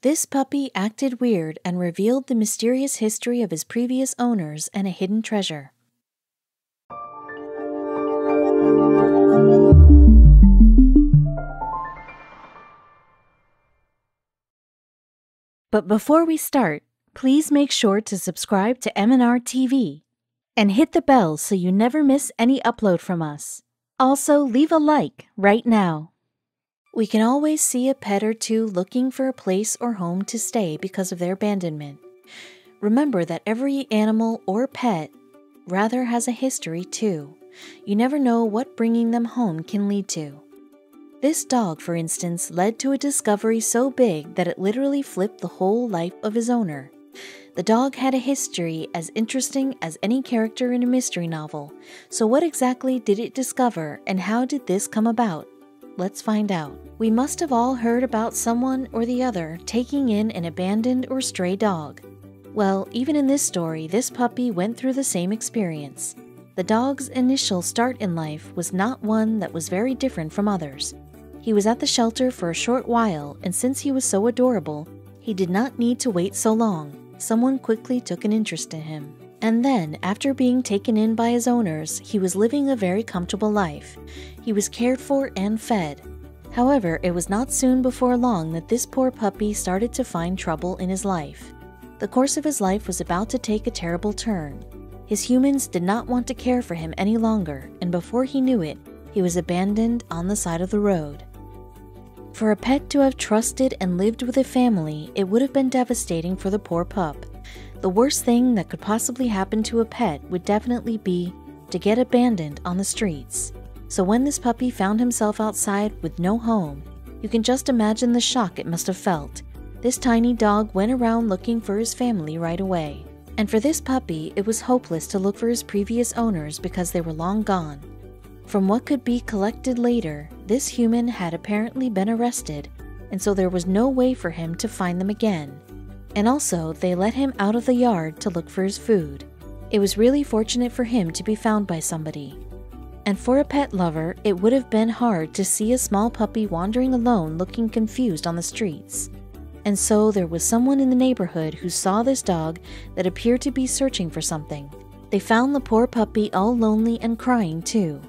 This puppy acted weird and revealed the mysterious history of his previous owners and a hidden treasure. But before we start, please make sure to subscribe to m&rtv and hit the bell so you never miss any upload from us. Also, leave a like right now. We can always see a pet or two looking for a place or home to stay because of their abandonment. Remember that every animal or pet rather has a history too. You never know what bringing them home can lead to. This dog, for instance, led to a discovery so big that it literally flipped the whole life of his owner. The dog had a history as interesting as any character in a mystery novel. So what exactly did it discover, and how did this come about? Let's find out. We must have all heard about someone or the other taking in an abandoned or stray dog. Well, even in this story, this puppy went through the same experience. The dog's initial start in life was not one that was very different from others. He was at the shelter for a short while, and since he was so adorable, he did not need to wait so long. Someone quickly took an interest in him. And then, after being taken in by his owners, he was living a very comfortable life. He was cared for and fed. However, it was not soon before long that this poor puppy started to find trouble in his life. The course of his life was about to take a terrible turn. His humans did not want to care for him any longer, and before he knew it, he was abandoned on the side of the road. For a pet to have trusted and lived with a family, it would have been devastating for the poor pup. The worst thing that could possibly happen to a pet would definitely be to get abandoned on the streets. So when this puppy found himself outside with no home, you can just imagine the shock it must have felt. This tiny dog went around looking for his family right away. And for this puppy, it was hopeless to look for his previous owners because they were long gone. From what could be collected later, this human had apparently been arrested, and so there was no way for him to find them again. And also, they let him out of the yard to look for his food. It was really fortunate for him to be found by somebody. And for a pet lover, it would have been hard to see a small puppy wandering alone looking confused on the streets. And so there was someone in the neighborhood who saw this dog that appeared to be searching for something. They found the poor puppy all lonely and crying too.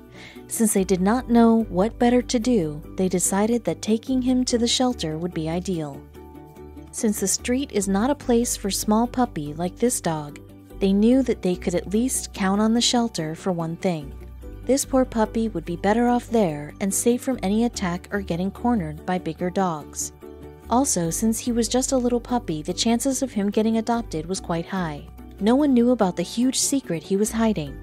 Since they did not know what better to do, they decided that taking him to the shelter would be ideal. Since the street is not a place for small puppy like this dog, they knew that they could at least count on the shelter for one thing. This poor puppy would be better off there and safe from any attack or getting cornered by bigger dogs. Also, since he was just a little puppy, the chances of him getting adopted was quite high. No one knew about the huge secret he was hiding.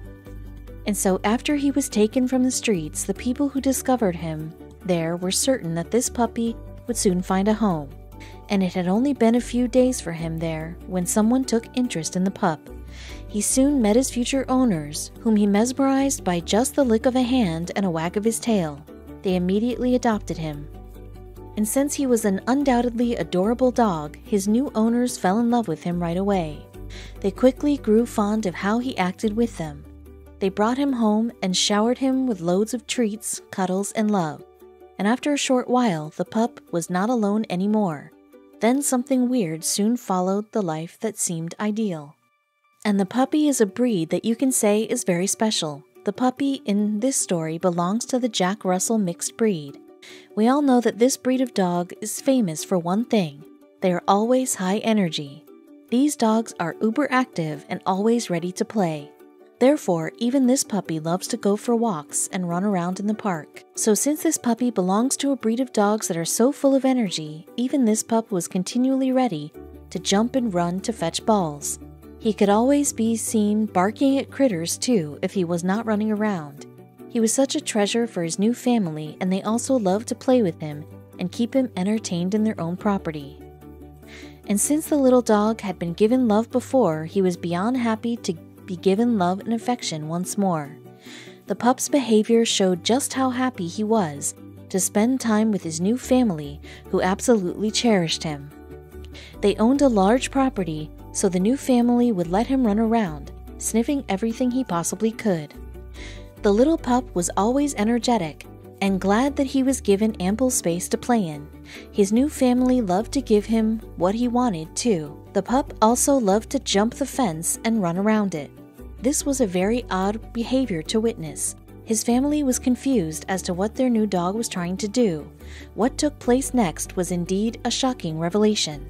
And so after he was taken from the streets, the people who discovered him there were certain that this puppy would soon find a home. And it had only been a few days for him there when someone took interest in the pup. He soon met his future owners, whom he mesmerized by just the lick of a hand and a wag of his tail. They immediately adopted him. And since he was an undoubtedly adorable dog, his new owners fell in love with him right away. They quickly grew fond of how he acted with them. They brought him home and showered him with loads of treats, cuddles, and love. And after a short while, the pup was not alone anymore. Then something weird soon followed the life that seemed ideal. And the puppy is a breed that you can say is very special. The puppy in this story belongs to the Jack Russell mixed breed. We all know that this breed of dog is famous for one thing. They are always high energy. These dogs are uber active and always ready to play. Therefore, even this puppy loves to go for walks and run around in the park. So since this puppy belongs to a breed of dogs that are so full of energy, even this pup was continually ready to jump and run to fetch balls. He could always be seen barking at critters too if he was not running around. He was such a treasure for his new family, and they also loved to play with him and keep him entertained in their own property. And since the little dog had been given love before, he was beyond happy to be given love and affection once more. The pup's behavior showed just how happy he was to spend time with his new family, who absolutely cherished him. They owned a large property, so the new family would let him run around, sniffing everything he possibly could. The little pup was always energetic, and glad that he was given ample space to play in. His new family loved to give him what he wanted, too. The pup also loved to jump the fence and run around it. This was a very odd behavior to witness. His family was confused as to what their new dog was trying to do. What took place next was indeed a shocking revelation.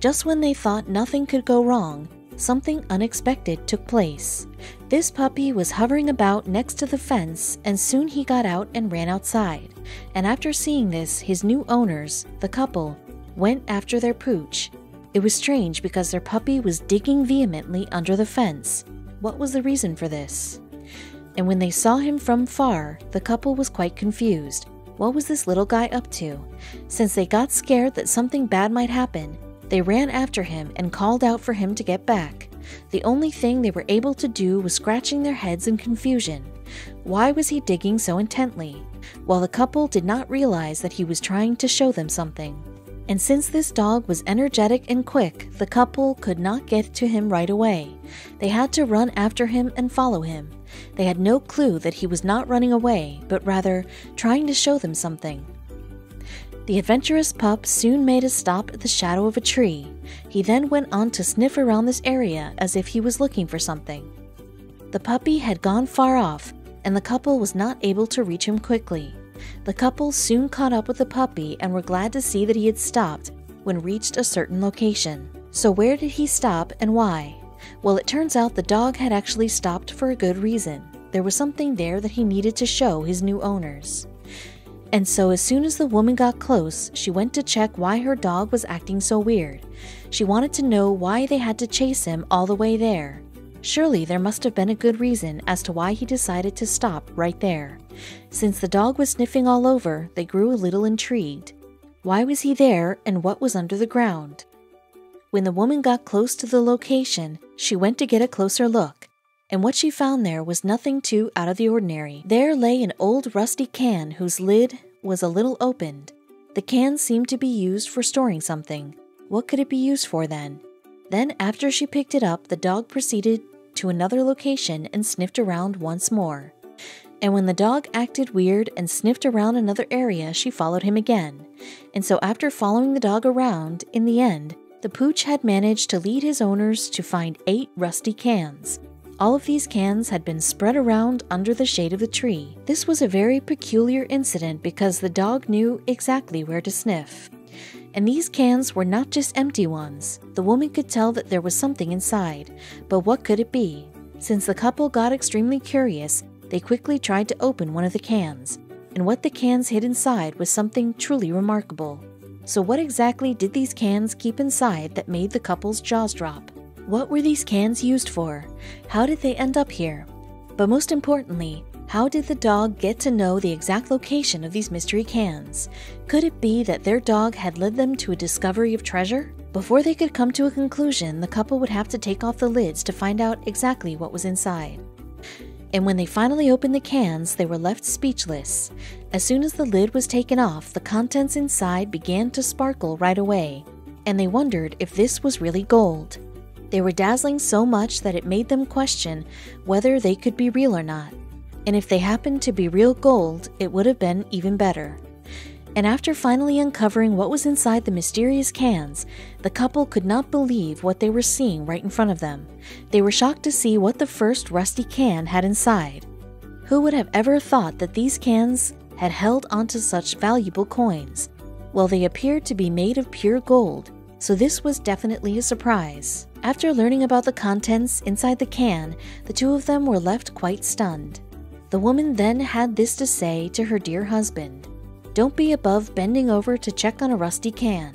Just when they thought nothing could go wrong, something unexpected took place. This puppy was hovering about next to the fence, and soon he got out and ran outside. And after seeing this, his new owners, the couple, went after their pooch. It was strange because their puppy was digging vehemently under the fence. What was the reason for this? And when they saw him from far, the couple was quite confused. What was this little guy up to? Since they got scared that something bad might happen, they ran after him and called out for him to get back. The only thing they were able to do was scratching their heads in confusion. Why was he digging so intently? Well, the couple did not realize that he was trying to show them something. And since this dog was energetic and quick, the couple could not get to him right away. They had to run after him and follow him. They had no clue that he was not running away, but rather trying to show them something. The adventurous pup soon made a stop at the shadow of a tree. He then went on to sniff around this area as if he was looking for something. The puppy had gone far off, and the couple was not able to reach him quickly. The couple soon caught up with the puppy and were glad to see that he had stopped when reached a certain location. So where did he stop and why? Well, it turns out the dog had actually stopped for a good reason. There was something there that he needed to show his new owners. And so as soon as the woman got close, she went to check why her dog was acting so weird. She wanted to know why they had to chase him all the way there. Surely there must have been a good reason as to why he decided to stop right there. Since the dog was sniffing all over, they grew a little intrigued. Why was he there and what was under the ground? When the woman got close to the location, she went to get a closer look. And what she found there was nothing too out of the ordinary. There lay an old rusty can whose lid was a little opened. The can seemed to be used for storing something. What could it be used for then? Then after she picked it up, the dog proceeded to another location and sniffed around once more. And when the dog acted weird and sniffed around another area, she followed him again. And so after following the dog around, in the end, the pooch had managed to lead his owners to find 8 rusty cans. All of these cans had been spread around under the shade of the tree. This was a very peculiar incident because the dog knew exactly where to sniff. And these cans were not just empty ones. The woman could tell that there was something inside, but what could it be? Since the couple got extremely curious, they quickly tried to open one of the cans. And what the cans hid inside was something truly remarkable. So what exactly did these cans keep inside that made the couple's jaws drop? What were these cans used for? How did they end up here? But most importantly, how did the dog get to know the exact location of these mystery cans? Could it be that their dog had led them to a discovery of treasure? Before they could come to a conclusion, the couple would have to take off the lids to find out exactly what was inside. And when they finally opened the cans, they were left speechless. As soon as the lid was taken off, the contents inside began to sparkle right away, and they wondered if this was really gold. They were dazzling so much that it made them question whether they could be real or not. And if they happened to be real gold, it would have been even better. And after finally uncovering what was inside the mysterious cans, the couple could not believe what they were seeing right in front of them. They were shocked to see what the first rusty can had inside. Who would have ever thought that these cans had held onto such valuable coins? Well, they appeared to be made of pure gold, so this was definitely a surprise. After learning about the contents inside the can, the two of them were left quite stunned. The woman then had this to say to her dear husband: "Don't be above bending over to check on a rusty can."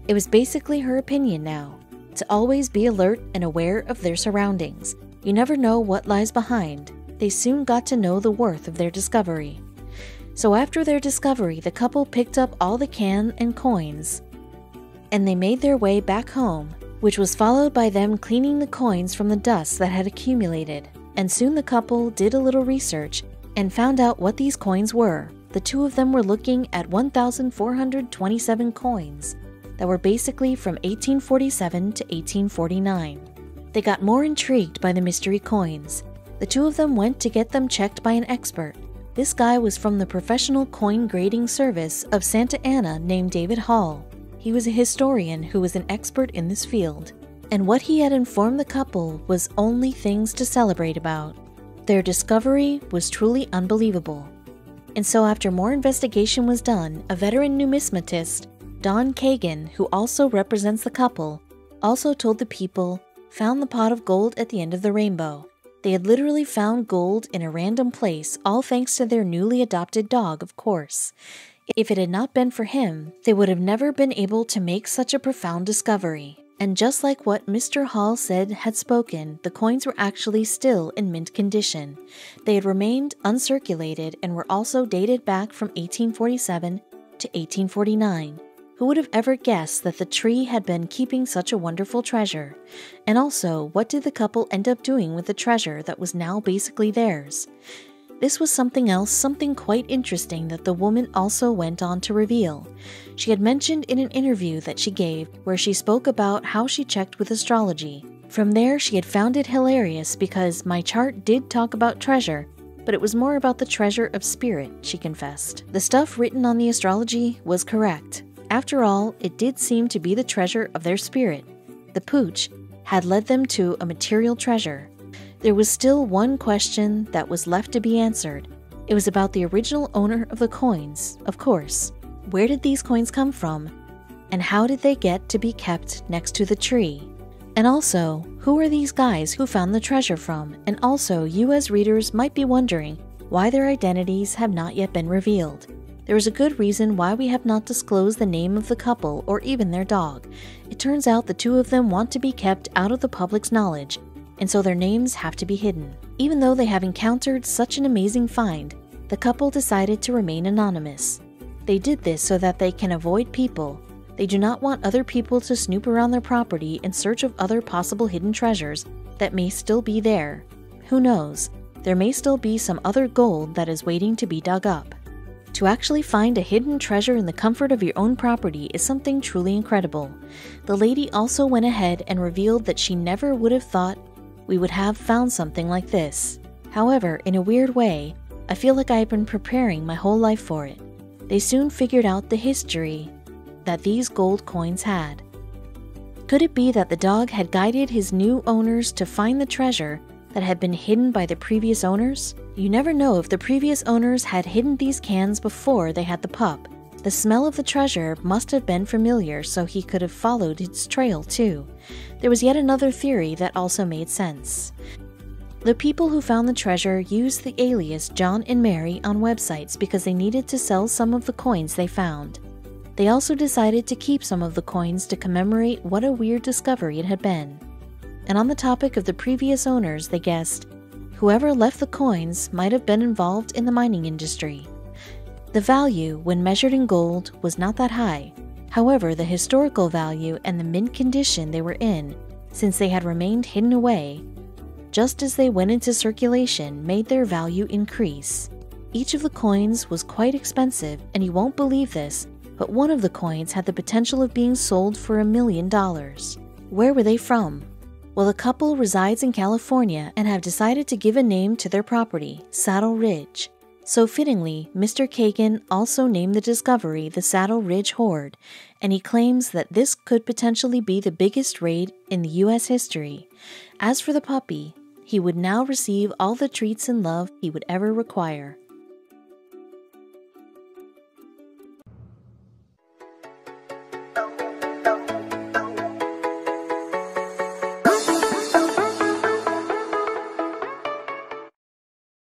It was basically her opinion now, to always be alert and aware of their surroundings. You never know what lies behind. They soon got to know the worth of their discovery. So after their discovery, the couple picked up all the can and coins, and they made their way back home, which was followed by them cleaning the coins from the dust that had accumulated. And soon the couple did a little research and found out what these coins were. The two of them were looking at 1,427 coins that were basically from 1847 to 1849. They got more intrigued by the mystery coins. The two of them went to get them checked by an expert. This guy was from the professional coin grading service of Santa Ana named David Hall. He was a historian who was an expert in this field, and what he had informed the couple was only things to celebrate about. Their discovery was truly unbelievable. And so after more investigation was done, a veteran numismatist, Don Kagan, who also represents the couple, also told the people, found the pot of gold at the end of the rainbow. They had literally found gold in a random place, all thanks to their newly adopted dog, of course. If it had not been for him, they would have never been able to make such a profound discovery. And just like what Mr. Hall said had spoken, the coins were actually still in mint condition. They had remained uncirculated and were also dated back from 1847 to 1849. Who would have ever guessed that the tree had been keeping such a wonderful treasure? And also, what did the couple end up doing with the treasure that was now basically theirs? This was something else, something quite interesting that the woman also went on to reveal. She had mentioned in an interview that she gave where she spoke about how she checked with astrology. From there, she had found it hilarious because my chart did talk about treasure, but it was more about the treasure of spirit, she confessed. The stuff written on the astrology was correct. After all, it did seem to be the treasure of their spirit. The pooch had led them to a material treasure. There was still one question that was left to be answered. It was about the original owner of the coins, of course. Where did these coins come from? And how did they get to be kept next to the tree? And also, who are these guys who found the treasure from? And also, you as readers might be wondering why their identities have not yet been revealed. There is a good reason why we have not disclosed the name of the couple or even their dog. It turns out the two of them want to be kept out of the public's knowledge, and so their names have to be hidden. Even though they have encountered such an amazing find, the couple decided to remain anonymous. They did this so that they can avoid people. They do not want other people to snoop around their property in search of other possible hidden treasures that may still be there. Who knows? There may still be some other gold that is waiting to be dug up. To actually find a hidden treasure in the comfort of your own property is something truly incredible. The lady also went ahead and revealed that she never would have thought we would have found something like this. However, in a weird way, I feel like I have been preparing my whole life for it. They soon figured out the history that these gold coins had. Could it be that the dog had guided his new owners to find the treasure that had been hidden by the previous owners? You never know if the previous owners had hidden these cans before they had the pup. The smell of the treasure must have been familiar, so he could have followed its trail too. There was yet another theory that also made sense. The people who found the treasure used the alias John and Mary on websites because they needed to sell some of the coins they found. They also decided to keep some of the coins to commemorate what a weird discovery it had been. And on the topic of the previous owners, they guessed whoever left the coins might have been involved in the mining industry. The value, when measured in gold, was not that high. However, the historical value and the mint condition they were in, since they had remained hidden away, just as they went into circulation, made their value increase. Each of the coins was quite expensive, and you won't believe this, but one of the coins had the potential of being sold for $1 million. Where were they from? Well, the couple resides in California and have decided to give a name to their property, Saddle Ridge. So fittingly, Mr. Kagan also named the discovery the Saddle Ridge Hoard, and he claims that this could potentially be the biggest raid in the U.S. history. As for the puppy, he would now receive all the treats and love he would ever require.